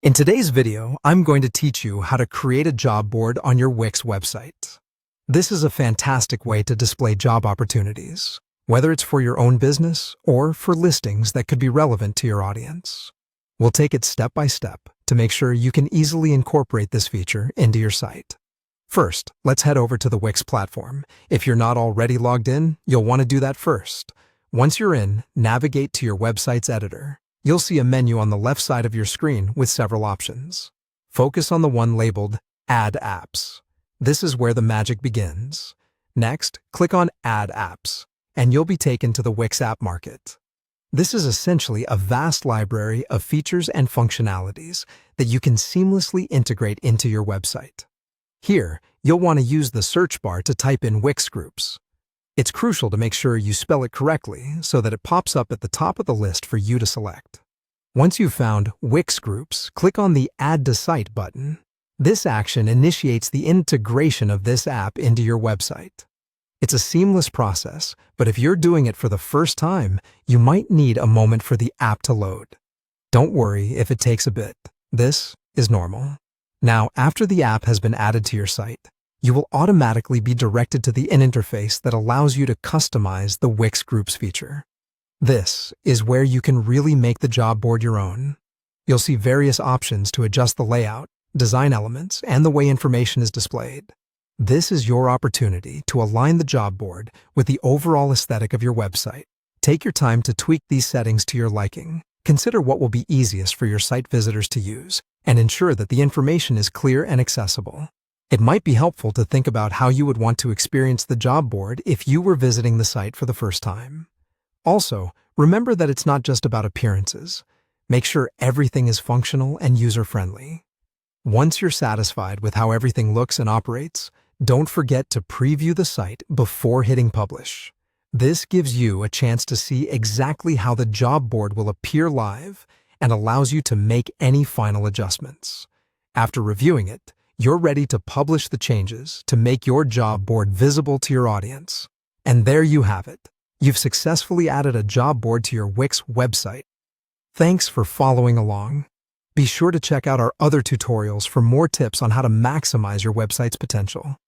In today's video, I'm going to teach you how to create a job board on your Wix website. This is a fantastic way to display job opportunities, whether it's for your own business or for listings that could be relevant to your audience. We'll take it step by step to make sure you can easily incorporate this feature into your site. First, let's head over to the Wix platform. If you're not already logged in, you'll want to do that first. Once you're in, navigate to your website's editor. You'll see a menu on the left side of your screen with several options. Focus on the one labeled Add Apps. This is where the magic begins. Next, click on Add Apps, and you'll be taken to the Wix App Market. This is essentially a vast library of features and functionalities that you can seamlessly integrate into your website. Here, you'll want to use the search bar to type in Wix Groups. It's crucial to make sure you spell it correctly so that it pops up at the top of the list for you to select. Once you've found Wix Groups, click on the Add to Site button. This action initiates the integration of this app into your website. It's a seamless process, but if you're doing it for the first time, you might need a moment for the app to load. Don't worry if it takes a bit. This is normal. Now, after the app has been added to your site, you will automatically be directed to the interface that allows you to customize the Wix Groups feature. This is where you can really make the job board your own. You'll see various options to adjust the layout, design elements, and the way information is displayed. This is your opportunity to align the job board with the overall aesthetic of your website. Take your time to tweak these settings to your liking. Consider what will be easiest for your site visitors to use, and ensure that the information is clear and accessible. It might be helpful to think about how you would want to experience the job board if you were visiting the site for the first time. Also, remember that it's not just about appearances. Make sure everything is functional and user-friendly. Once you're satisfied with how everything looks and operates, don't forget to preview the site before hitting publish. This gives you a chance to see exactly how the job board will appear live and allows you to make any final adjustments. After reviewing it, you're ready to publish the changes to make your job board visible to your audience. And there you have it. You've successfully added a job board to your Wix website. Thanks for following along. Be sure to check out our other tutorials for more tips on how to maximize your website's potential.